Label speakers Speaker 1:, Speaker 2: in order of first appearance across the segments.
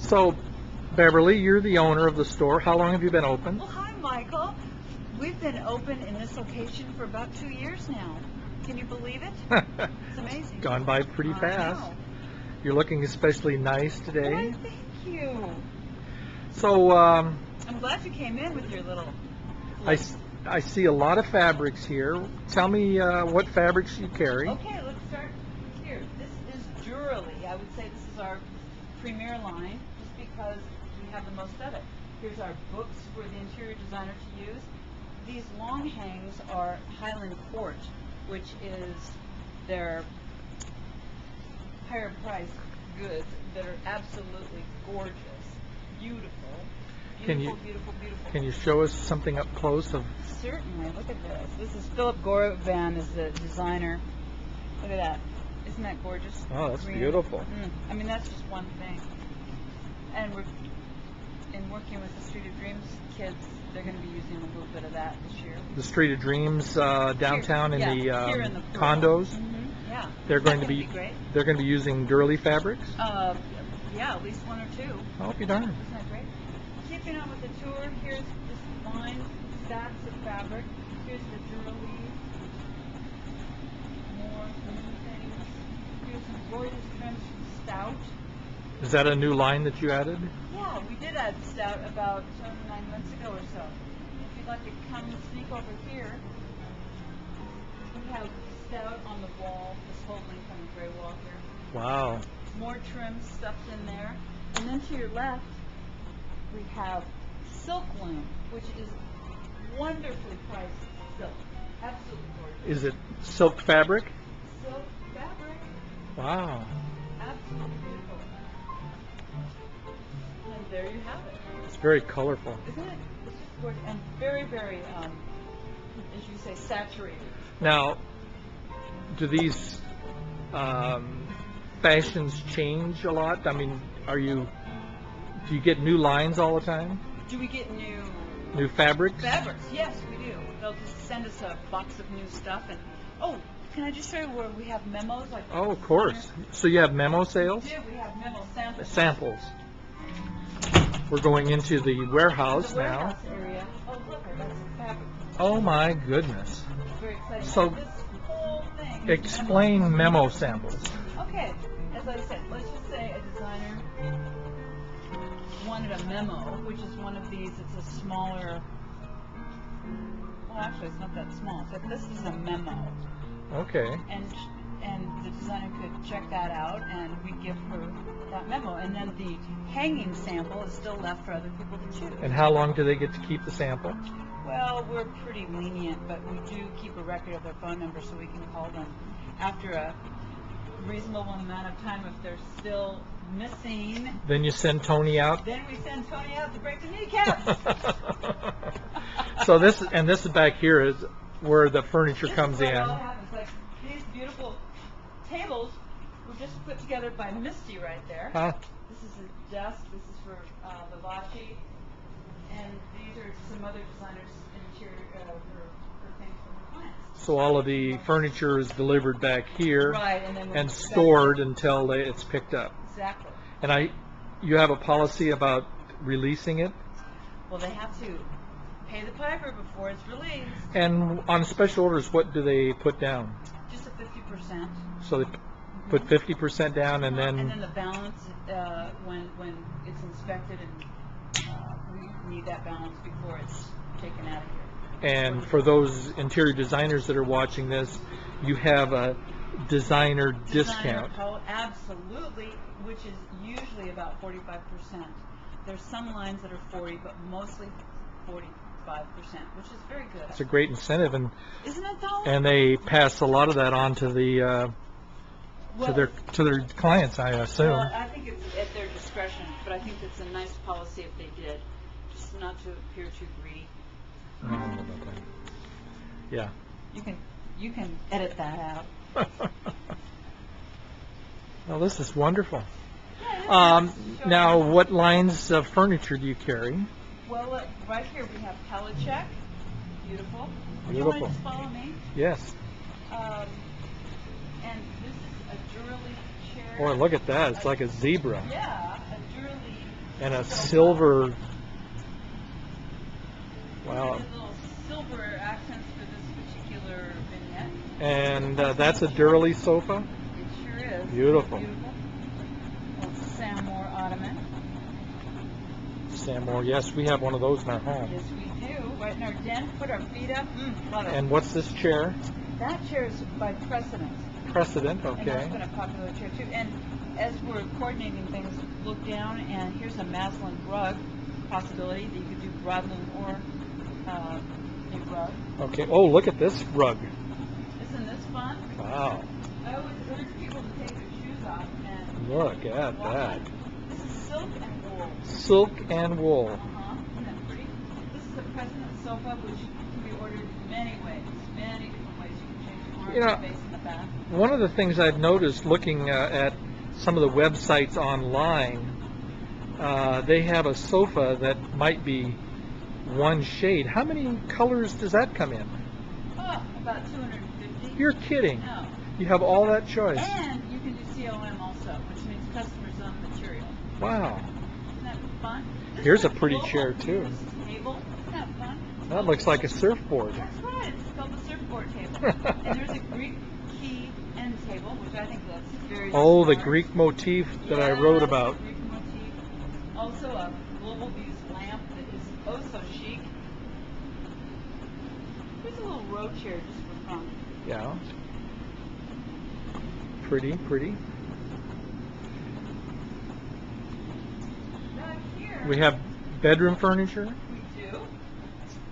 Speaker 1: So, Beverly, you're the owner of the store. How long have you been open?
Speaker 2: Well, hi, Michael. We've been open in this location for about 2 years now. Can you believe it? It's amazing.
Speaker 1: Gone by pretty fast.
Speaker 2: I know.
Speaker 1: You're looking especially nice
Speaker 2: Why,
Speaker 1: today.
Speaker 2: thank you.
Speaker 1: So,
Speaker 2: I'm glad you came in with your little...
Speaker 1: I see a lot of fabrics here. Tell me what fabrics you carry.
Speaker 2: Okay, let's start here. This is Durally. I would say this is our premier line, just because we have the most of it. Here's our books for the interior designer to use. These long hangs are Highland Court, which is their higher priced goods that are absolutely gorgeous, beautiful. Beautiful.
Speaker 1: Can you show us something up close of?
Speaker 2: Certainly. Look at this. This is Philip Goravan is the designer. Look at that. Isn't that gorgeous?
Speaker 1: Oh, that's
Speaker 2: Green.
Speaker 1: beautiful.
Speaker 2: I mean, that's just one thing. And we're working with the Street of Dreams kids. They're going to be using a little bit of that this year.
Speaker 1: The Street of Dreams downtown
Speaker 2: here
Speaker 1: in
Speaker 2: the
Speaker 1: condos.
Speaker 2: Yeah.
Speaker 1: They're going to
Speaker 2: be
Speaker 1: be
Speaker 2: great.
Speaker 1: They're going to be using Durally fabrics.
Speaker 2: Yeah, at least one or two.
Speaker 1: I'll be darned.
Speaker 2: Isn't that great? Keeping on with the tour, here's this line, stacks of fabric. Here's the Durally. More new things. Here's some gorgeous trims from Stout.
Speaker 1: Is that a new line that you added?
Speaker 2: Yeah, we did add Stout about 9 months ago or so. If you'd like to come and sneak over here, we have Stout on the wall, this whole length on the gray wall here.
Speaker 1: Wow.
Speaker 2: More trim stuffed in there. And then to your left, we have Silk Loom, which is wonderfully priced silk. Absolutely gorgeous.
Speaker 1: Is it silk fabric?
Speaker 2: Silk fabric.
Speaker 1: Wow.
Speaker 2: Absolutely beautiful. And there you have it.
Speaker 1: It's very colorful.
Speaker 2: Isn't it? It's just gorgeous and very, very, as you say, saturated.
Speaker 1: Now, do these fashions change a lot? I mean, do you get new lines all the time?
Speaker 2: Do we get
Speaker 1: New fabrics?
Speaker 2: fabrics? Yes, we do. They'll just send us a box of new stuff. And oh, can I just show you where we have memos? Like
Speaker 1: Oh, of course. So you have memo sales?
Speaker 2: We do. We have memo samples.
Speaker 1: Samples. We're going into the warehouse
Speaker 2: The
Speaker 1: now.
Speaker 2: warehouse area. Oh, look, that's fabric.
Speaker 1: Oh my goodness.
Speaker 2: Very exciting.
Speaker 1: So,
Speaker 2: And this whole thing is
Speaker 1: Explain memo samples.
Speaker 2: Okay, as I said, let's just say a designer wanted a memo, which is one of these. It's a smaller. Well, actually, it's not that small. But this is a memo,
Speaker 1: Okay.
Speaker 2: and the designer could check that out, and we give her that memo, and then the hanging sample is still left for other people to choose.
Speaker 1: And how long do they get to keep the sample?
Speaker 2: Well, we're pretty lenient, but we do keep a record of their phone number so we can call them after a reasonable amount of time if they're still missing.
Speaker 1: Then you send Tony out?
Speaker 2: Then we send Tony out to break the kneecaps.
Speaker 1: So this is back here is where the furniture
Speaker 2: This
Speaker 1: comes
Speaker 2: is where
Speaker 1: in.
Speaker 2: it all happens. Like these beautiful tables were just put together by Misty right there.
Speaker 1: Huh?
Speaker 2: This is a desk. This is for Vivace, and these are some other designers' interior for things for their clients.
Speaker 1: So all of the furniture is delivered back here
Speaker 2: Right, and then
Speaker 1: and stored until it's picked up.
Speaker 2: Exactly.
Speaker 1: And you have a policy about releasing it?
Speaker 2: Well, they have to pay the piper before it's released.
Speaker 1: And on special orders, what do they put down?
Speaker 2: Just a 50%.
Speaker 1: So they put 50% down and then
Speaker 2: the balance when it's inspected, and we need that balance before it's taken out of here.
Speaker 1: and for those interior designers that are watching this, you have a designer discount.
Speaker 2: Absolutely, which is usually about 45%. There's some lines that are 40, but mostly 45%, which is very good.
Speaker 1: It's a great incentive, and
Speaker 2: Isn't it though?
Speaker 1: and they pass a lot of that on to the to their clients, I assume.
Speaker 2: Well, I think it's at their discretion, but I think it's a nice policy if they did, just not to appear too greedy.
Speaker 1: I don't know about that. Yeah.
Speaker 2: You can edit that out.
Speaker 1: Well, this is wonderful.
Speaker 2: Yeah,
Speaker 1: Now, what lines of furniture do you carry?
Speaker 2: Well, look, right here we have Pelichek. Beautiful. You
Speaker 1: Beautiful.
Speaker 2: want to just follow me?
Speaker 1: Yes.
Speaker 2: And this is a Durally chair.
Speaker 1: Boy, look at that. It's like a zebra.
Speaker 2: Yeah, a Durally
Speaker 1: And a silver. Wow.
Speaker 2: Little silver accents for this particular vignette.
Speaker 1: And that's a Durley sofa?
Speaker 2: It sure is.
Speaker 1: Beautiful.
Speaker 2: Old Samour ottoman.
Speaker 1: Samour, yes, we have one of those in our home.
Speaker 2: Yes, we do. Right in our den, put our feet up. Love it.
Speaker 1: And what's this chair?
Speaker 2: That chair is by precedent.
Speaker 1: Precedent,
Speaker 2: And that's
Speaker 1: okay.
Speaker 2: been a popular chair too. And as we're coordinating things, look down and here's a muslin rug possibility that you could do broadloom or a rug.
Speaker 1: Okay. Oh, look at this rug.
Speaker 2: Isn't this fun?
Speaker 1: Wow.
Speaker 2: I always urge people to take their shoes off and
Speaker 1: Look at
Speaker 2: walk
Speaker 1: that.
Speaker 2: on. This is silk and wool.
Speaker 1: Silk and wool.
Speaker 2: Isn't that pretty? This is a President sofa which can be ordered many ways, many different ways. You can change the arms,
Speaker 1: You know,
Speaker 2: the face, and the back.
Speaker 1: One of the things I've noticed looking at some of the websites online, they have a sofa that might be one shade. How many colors does that come in?
Speaker 2: Oh, about 250.
Speaker 1: You're kidding.
Speaker 2: No.
Speaker 1: You have all that choice.
Speaker 2: And you can do COM also, which means customer's own material.
Speaker 1: Wow.
Speaker 2: Isn't that fun?
Speaker 1: Here's a pretty chair, too.
Speaker 2: This table. Isn't that fun?
Speaker 1: That looks like a surfboard.
Speaker 2: That's right. It's called the surfboard table. And there's a Greek key end table, which I think looks very
Speaker 1: Oh, the
Speaker 2: smart.
Speaker 1: Greek motif that I wrote about.
Speaker 2: Greek motif. Also a global views lamp that is oh so chic. Here's a little row chair just for fun.
Speaker 1: Yeah. Pretty, pretty.
Speaker 2: Back here
Speaker 1: We have bedroom furniture.
Speaker 2: we do.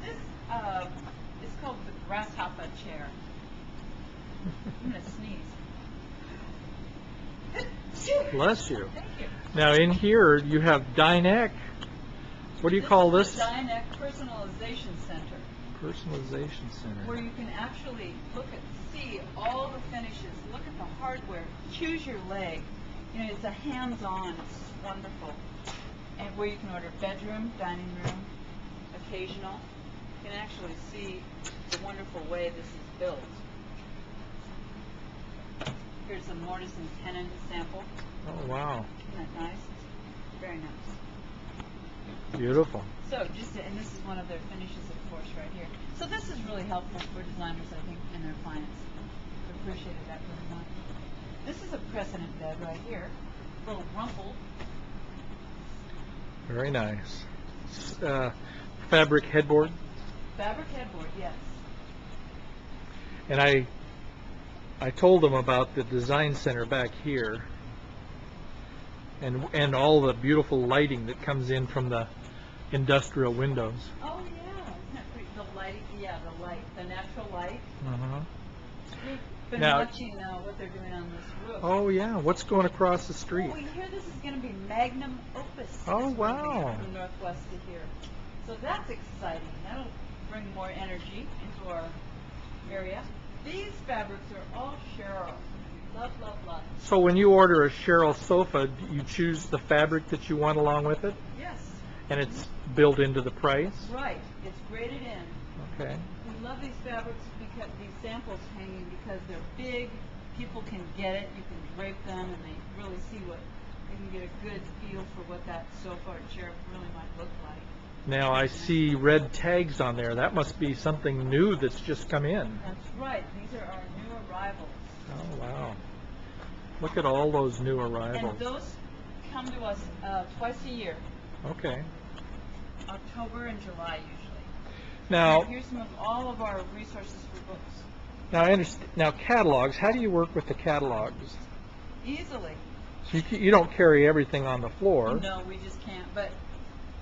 Speaker 2: This is called the grasshopper chair. I'm gonna sneeze.
Speaker 1: Bless you.
Speaker 2: Thank you.
Speaker 1: Now in here you have dinette. What do you call
Speaker 2: This
Speaker 1: this?
Speaker 2: is the Dinec Personalization Center,
Speaker 1: Personalization
Speaker 2: where
Speaker 1: center.
Speaker 2: you can actually see all the finishes, look at the hardware, choose your leg. You know, it's a hands-on, it's wonderful. And where you can order bedroom, dining room, occasional. You can actually see the wonderful way this is built. Here's a mortise and tenon sample.
Speaker 1: Oh wow.
Speaker 2: Isn't that nice? Very nice.
Speaker 1: Beautiful.
Speaker 2: So and this is one of their finishes, of course, right here. So this is really helpful for designers, I think, and their clients. I appreciated that very much. This is a precedent bed right here. A little rumpled.
Speaker 1: Very nice. Fabric headboard.
Speaker 2: Fabric headboard, yes.
Speaker 1: And I told them about the design center back here, and all the beautiful lighting that comes in from the industrial windows.
Speaker 2: Oh yeah, isn't that pretty? The lighting, yeah, the light, the natural light.
Speaker 1: Uh-huh.
Speaker 2: We've been
Speaker 1: Now-
Speaker 2: watching what they're doing on this roof.
Speaker 1: Oh yeah, what's going across the street?
Speaker 2: Oh, we hear this is going to be magnum opus.
Speaker 1: Oh,
Speaker 2: this
Speaker 1: wow.
Speaker 2: movie From northwest to here. So that's exciting. That'll bring more energy into our area. These fabrics are all Cheryl. Love, love, love.
Speaker 1: So when you order a Cheryl sofa, you choose the fabric that you want along with it,
Speaker 2: Yes,
Speaker 1: and it's built into the price?
Speaker 2: right. It's graded in.
Speaker 1: Okay.
Speaker 2: We love these fabrics because these samples hanging because they're big. People can get it. You can drape them, and they really see what they can get a good feel for what that sofa or chair really might look like.
Speaker 1: Now I see red tags on there. That must be something new that's just come in.
Speaker 2: That's right. These are our new arrivals.
Speaker 1: Oh wow. Look at all those new arrivals.
Speaker 2: And those come to us twice a year,
Speaker 1: Okay.
Speaker 2: October and July usually.
Speaker 1: Now,
Speaker 2: And here's some of all of our resources for books.
Speaker 1: I understand. Now catalogs. How do you work with the catalogs?
Speaker 2: Easily.
Speaker 1: So you don't carry everything on the floor.
Speaker 2: No, we just can't. But,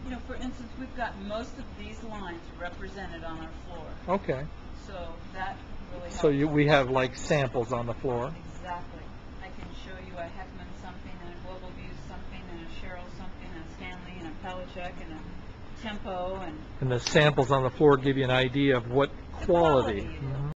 Speaker 2: you know, for instance, we've got most of these lines represented on our floor.
Speaker 1: Okay.
Speaker 2: So that really helps.
Speaker 1: So we have like samples on the floor.
Speaker 2: Exactly. I can show you a Heckman something, and a Global View something, and a Cheryl something, and a Stanley, and a Pelichek, and a Tempo, and
Speaker 1: And the samples on the floor give you an idea of what quality.
Speaker 2: quality it is.
Speaker 1: Mhm.